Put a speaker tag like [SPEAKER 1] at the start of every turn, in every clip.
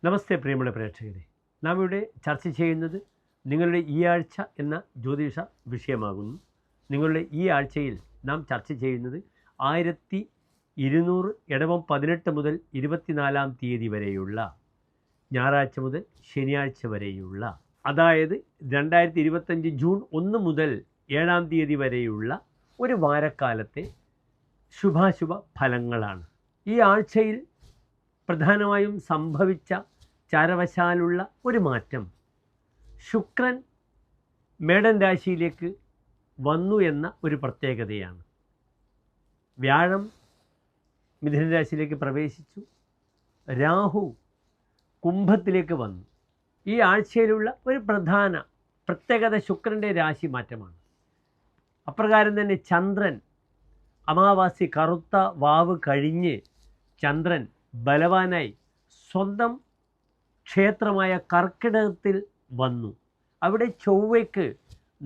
[SPEAKER 1] നമസ്തേ പ്രിയമുള്ള പ്രേക്ഷകരെ, നാം ഇവിടെ ചർച്ച ചെയ്യുന്നത് നിങ്ങളുടെ ഈ ആഴ്ച എന്ന ജ്യോതിഷ വിഷയമാകുന്നു. നിങ്ങളുടെ ഈ ആഴ്ചയിൽ നാം ചർച്ച ചെയ്യുന്നത് 1200 ഇടവം 18 മുതൽ 24 തീയതി വരെയുള്ള ഞായറാഴ്ച മുതൽ ശനിയാഴ്ച വരെയുള്ള, അതായത് 2025 ജൂൺ 1 മുതൽ 7 തീയതി വരെയുള്ള ഒരു വാരക്കാലത്തെ ശുഭാശുഭ ഫലങ്ങളാണ്. ഈ ആഴ്ചയിൽ പ്രധാനമായും സംഭവിച്ച ചാരവശാലുള്ള ഒരു മാറ്റം, ശുക്രൻ മേടൻ രാശിയിലേക്ക് വന്നു എന്ന ഒരു പ്രത്യേകതയാണ്. വ്യാഴം മിഥുന രാശിയിലേക്ക് പ്രവേശിച്ചു, രാഹു കുംഭത്തിലേക്ക് വന്നു. ഈ ആഴ്ചയിലുള്ള ഒരു പ്രധാന പ്രത്യേകത ശുക്രൻ്റെ രാശി മാറ്റമാണ്. അപ്രകാരം തന്നെ ചന്ദ്രൻ അമാവാസി കറുത്ത വാവ് കഴിഞ്ഞ് ചന്ദ്രൻ ബലവാനായി സ്വന്തം ക്ഷേത്രമായ കർക്കിടകത്തിൽ വന്നു. അവിടെ ചൊവ്വയ്ക്ക്,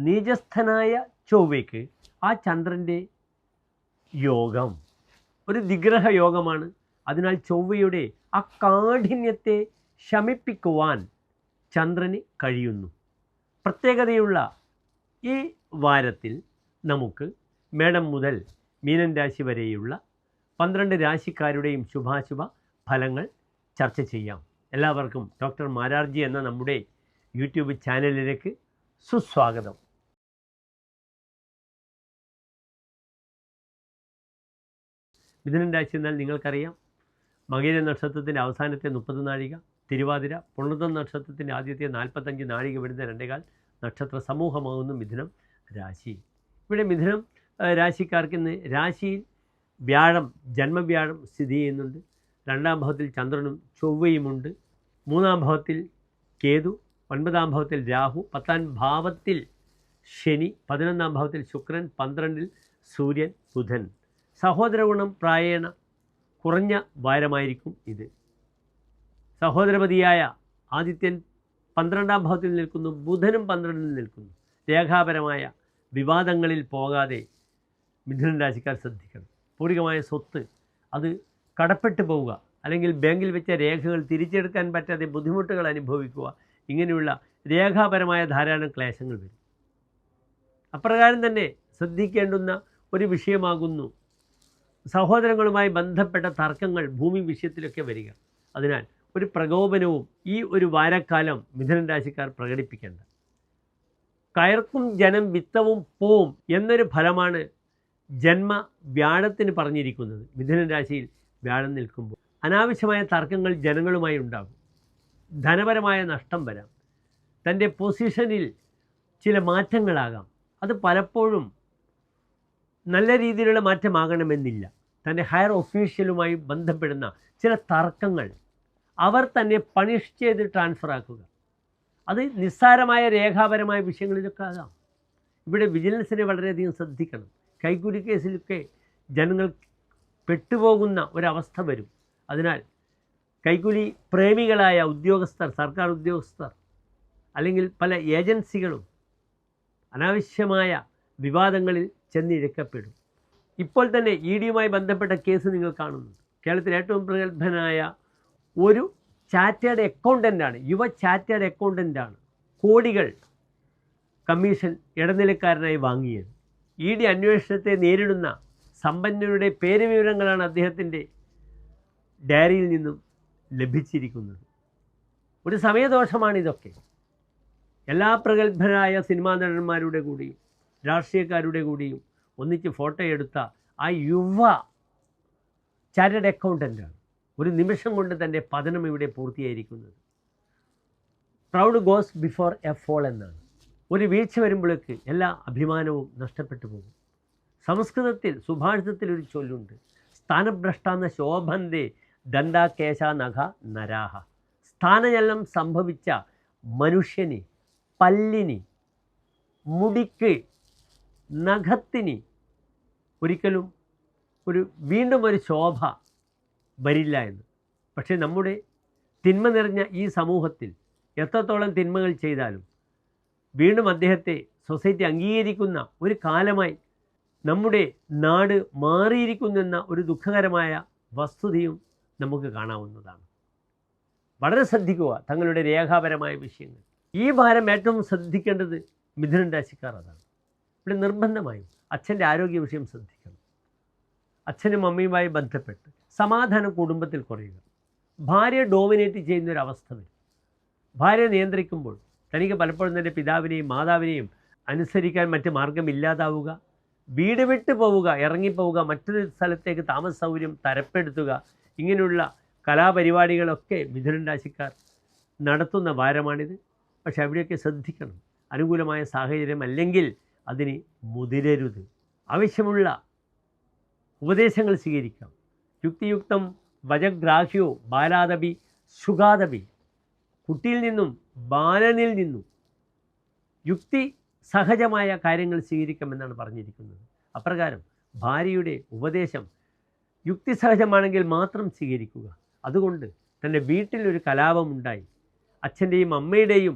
[SPEAKER 1] നീചസ്ഥനായ ചൊവ്വയ്ക്ക് ആ ചന്ദ്രൻ്റെ യോഗം ഒരു ദിഗ്രഹ യോഗമാണ്. അതിനാൽ ചൊവ്വയുടെ ആ കാഠിന്യത്തെ ശമിപ്പിക്കുവാൻ ചന്ദ്രന് കഴിയുന്നു. പ്രത്യേകതയുള്ള ഈ വാരത്തിൽ നമുക്ക് മേടം മുതൽ മീനൻ രാശി വരെയുള്ള 12 രാശിക്കാരുടെയും ശുഭാശുഭ ഫലങ്ങൾ ചർച്ച ചെയ്യാം. എല്ലാവർക്കും ഡോക്ടർ മാരാർജി എന്ന നമ്മുടെ യൂട്യൂബ് ചാനലിലേക്ക് സുസ്വാഗതം. മിഥുനൻ രാശി എന്നാൽ നിങ്ങൾക്കറിയാം, മകീര നക്ഷത്രത്തിൻ്റെ അവസാനത്തെ 30 നാഴിക, തിരുവാതിര പുണർതം നക്ഷത്രത്തിൻ്റെ ആദ്യത്തെ 45 നാഴിക വരുന്ന 2.25 നക്ഷത്ര സമൂഹമാകുന്നു മിഥുനം രാശി. ഇവിടെ മിഥുനം രാശിക്കാർക്ക് ഇന്ന് രാശിയിൽ വ്യാഴം, ജന്മവ്യാഴം സ്ഥിതി ചെയ്യുന്നുണ്ട്. 2-ാം ഭാവത്തിൽ ചന്ദ്രനും ചൊവ്വയുമുണ്ട്. 3-ാം ഭാവത്തിൽ കേതു, 9-ാം ഭാവത്തിൽ രാഹു, 10-ാം ഭാവത്തിൽ ശനി, 11-ാം ഭാവത്തിൽ ശുക്രൻ, 12-ൽ സൂര്യൻ, ബുധൻ. സഹോദര ഗുണം പ്രായേണ കുറഞ്ഞ വാരമായിരിക്കും ഇത്. സഹോദരപതിയായ ആദിത്യൻ 12-ാം ഭാവത്തിൽ നിൽക്കുന്നു, ബുധനും 12-ൽ നിൽക്കുന്നു. രേഖാപരമായ വിവാദങ്ങളിൽ പോകാതെ മിഥുനൻ രാശിക്കാർ ശ്രദ്ധിക്കണം. പൂർവികമായ സ്വത്ത് അത് കടപ്പെട്ടു പോവുക, അല്ലെങ്കിൽ ബാങ്കിൽ വെച്ച രേഖകൾ തിരിച്ചെടുക്കാൻ പറ്റാതെ ബുദ്ധിമുട്ടുകൾ അനുഭവിക്കുക, ഇങ്ങനെയുള്ള രേഖാപരമായ ധാരാളം ക്ലേശങ്ങൾ വരും. അപ്രകാരം തന്നെ ശ്രദ്ധിക്കേണ്ടുന്ന ഒരു വിഷയമാകുന്നു സഹോദരങ്ങളുമായി ബന്ധപ്പെട്ട തർക്കങ്ങൾ ഭൂമി വിഷയത്തിലൊക്കെ വരിക. അതിനാൽ ഒരു പ്രകോപനവും ഈ ഒരു വാരക്കാലം മിഥുനൻ രാശിക്കാർ പ്രകടിപ്പിക്കേണ്ട. കയർക്കും ജനം വിത്തവും പോവും എന്നൊരു ഫലമാണ് ജന്മ വ്യാഴത്തിന് പറഞ്ഞിരിക്കുന്നത്. മിഥുനൻ രാശിയിൽ വ്യാഴം നിൽക്കുമ്പോൾ അനാവശ്യമായ തർക്കങ്ങൾ ജനങ്ങളുമായി ഉണ്ടാകും. ധനപരമായ നഷ്ടം വരാം. തൻ്റെ പൊസിഷനിൽ ചില മാറ്റങ്ങളാകാം. അത് പലപ്പോഴും നല്ല രീതിയിലുള്ള മാറ്റമാകണമെന്നില്ല. തൻ്റെ ഹയർ ഒഫീഷ്യലുമായി ബന്ധപ്പെടുന്ന ചില തർക്കങ്ങൾ അവർ തന്നെ പണിഷ് ചെയ്ത് ട്രാൻസ്ഫർ ആക്കുക. അത് നിസ്സാരമായ രേഖാപരമായ വിഷയങ്ങളിലൊക്കെ ആകാം. ഇവിടെ വിജിലൻസിനെ വളരെയധികം ശ്രദ്ധിക്കണം. കൈക്കൂലി കേസിലൊക്കെ ജനങ്ങൾ പെട്ടുപോകുന്ന ഒരവസ്ഥ വരും. അതിനാൽ കൈക്കൂലി പ്രേമികളായ ഉദ്യോഗസ്ഥർ, സർക്കാർ ഉദ്യോഗസ്ഥർ അല്ലെങ്കിൽ പല ഏജൻസികളും അനാവശ്യമായ വിവാദങ്ങളിൽ ചെന്നിഴക്കപ്പെടും. ഇപ്പോൾ തന്നെ ED-യുമായി ബന്ധപ്പെട്ട കേസ് നിങ്ങൾ കാണുന്നുണ്ട്. കേരളത്തിൽ ഏറ്റവും പ്രഗത്ഭനായ ഒരു ചാർട്ടേഡ് അക്കൗണ്ടൻ്റാണ്, യുവ ചാർട്ടേഡ് അക്കൗണ്ടൻ്റാണ് കോടികൾ കമ്മീഷൻ ഇടനിലക്കാരനായി വാങ്ങിയത്. ED അന്വേഷണത്തെ നേരിടുന്ന സമ്പന്നരുടെ പേര് വിവരങ്ങളാണ് അദ്ദേഹത്തിൻ്റെ ഡയറിയിൽ നിന്നും ലഭിച്ചിരിക്കുന്നത്. ഒരു സമയദോഷമാണിതൊക്കെ. എല്ലാ പ്രഗത്ഭരായ സിനിമാ നടന്മാരുടെ കൂടിയും രാഷ്ട്രീയക്കാരുടെ കൂടിയും ഒന്നിച്ച് ഫോട്ടോ എടുത്ത ആ യുവ ചാർട്ടേഡ് അക്കൗണ്ടൻ്റാണ് ഒരു നിമിഷം കൊണ്ട് തൻ്റെ പതനം ഇവിടെ പൂർത്തിയായിരിക്കുന്നത്. Proud goes before a fall എന്നാണ്. ഒരു വീഴ്ച വരുമ്പോഴേക്ക് എല്ലാ അഭിമാനവും നഷ്ടപ്പെട്ടു പോകും. സംസ്കൃതത്തിൽ സുഭാഷിതത്തിൽ ഒരു ചൊല്ലുണ്ട്, സ്ഥാനഭ്രഷ്ടാന്ന ശോഭന്തേ ദണ്ഡാകേശ നഖ നരാഹ. സ്ഥാനചലനം സംഭവിച്ച മനുഷ്യന്, പല്ലിന്, മുടിക്ക്, നഖത്തിന് ഒരിക്കലും വീണ്ടും ഒരു ശോഭ വരില്ല എന്ന്. പക്ഷേ നമ്മുടെ തിന്മ നിറഞ്ഞ ഈ സമൂഹത്തിൽ എത്രത്തോളം തിന്മകൾ ചെയ്താലും വീണ്ടും അദ്ദേഹത്തെ സൊസൈറ്റി അംഗീകരിക്കുന്ന ഒരു കാലമായി നമ്മുടെ നാട് മാറിയിരിക്കുന്നെന്ന ഒരു ദുഃഖകരമായ വസ്തുതയും നമുക്ക് കാണാവുന്നതാണ്. വളരെ ശ്രദ്ധിക്കുക തങ്ങളുടെ രേഖാപരമായ വിഷയങ്ങൾ. ഈ വാരം ഏറ്റവും ശ്രദ്ധിക്കേണ്ടത് മിഥുനൻ രാശിക്കാർ അതാണ്. ഇവിടെ നിർബന്ധമായും അച്ഛൻ്റെ ആരോഗ്യ വിഷയം ശ്രദ്ധിക്കണം. അച്ഛനും അമ്മയുമായി ബന്ധപ്പെട്ട് സമാധാനം കുടുംബത്തിൽ കുറയുക. ഭാര്യ ഡോമിനേറ്റ് ചെയ്യുന്നൊരവസ്ഥ വരും. ഭാര്യ നിയന്ത്രിക്കുമ്പോൾ തനിക്ക് പലപ്പോഴും തൻ്റെ പിതാവിനെയും മാതാവിനെയും അനുസരിക്കാൻ മറ്റ് മാർഗമില്ലാതാവുക, വീട് വിട്ട് പോവുക, ഇറങ്ങിപ്പോവുക, മറ്റൊരു സ്ഥലത്തേക്ക് താമസ സൗകര്യം തരപ്പെടുത്തുക, ഇങ്ങനെയുള്ള കലാപരിപാടികളൊക്കെ മിഥുനൻ രാശിക്കാർ നടത്തുന്ന വാരമാണിത്. പക്ഷെ അവിടെയൊക്കെ ശ്രദ്ധിക്കണം. അനുകൂലമായ സാഹചര്യം അല്ലെങ്കിൽ അതിന് മുതിരരുത്. ആവശ്യമുള്ള ഉപദേശങ്ങൾ സ്വീകരിക്കാം. യുക്തിയുക്തം വജഗ്രാഹ്യോ ബാലാദപി സുഖാദപി. കുട്ടിയിൽ നിന്നും ബാലനിൽ നിന്നും യുക്തി സഹജമായ കാര്യങ്ങൾ സ്വീകരിക്കാമെന്നാണ് പറഞ്ഞിരിക്കുന്നത്. അപ്രകാരം ഭാര്യയുടെ ഉപദേശം യുക്തിസഹജമാണെങ്കിൽ മാത്രം സ്വീകരിക്കുക. അതുകൊണ്ട് തൻ്റെ വീട്ടിലൊരു കലാപമുണ്ടായി അച്ഛൻ്റെയും അമ്മയുടെയും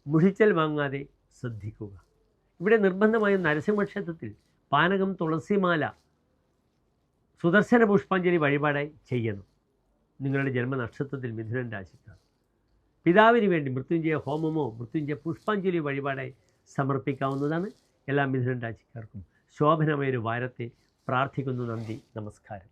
[SPEAKER 1] മുഷിച്ചൽ വാങ്ങാതെ ശ്രദ്ധിക്കുക. ഇവിടെ നിർബന്ധമായും നരസിംഹക്ഷേത്രത്തിൽ പാനകം, തുളസിമാല, സുദർശന പുഷ്പാഞ്ജലി വഴിപാടായി ചെയ്യണം. നിങ്ങളുടെ ജന്മനക്ഷത്രത്തിൽ മിഥുനൻ രാശിക്കാർ പിതാവിന് വേണ്ടി മൃത്യുഞ്ജയ ഹോമമോ മൃത്യുഞ്ജയ പുഷ്പാഞ്ജലി വഴിപാടായി സമർപ്പിക്കാവുന്നതാണ്. എല്ലാ മിഥുനൻ രാശിക്കാർക്കും ശോഭനമായൊരു വാരത്തെ പ്രാർത്ഥിക്കുന്നു. നന്ദി, നമസ്കാരം.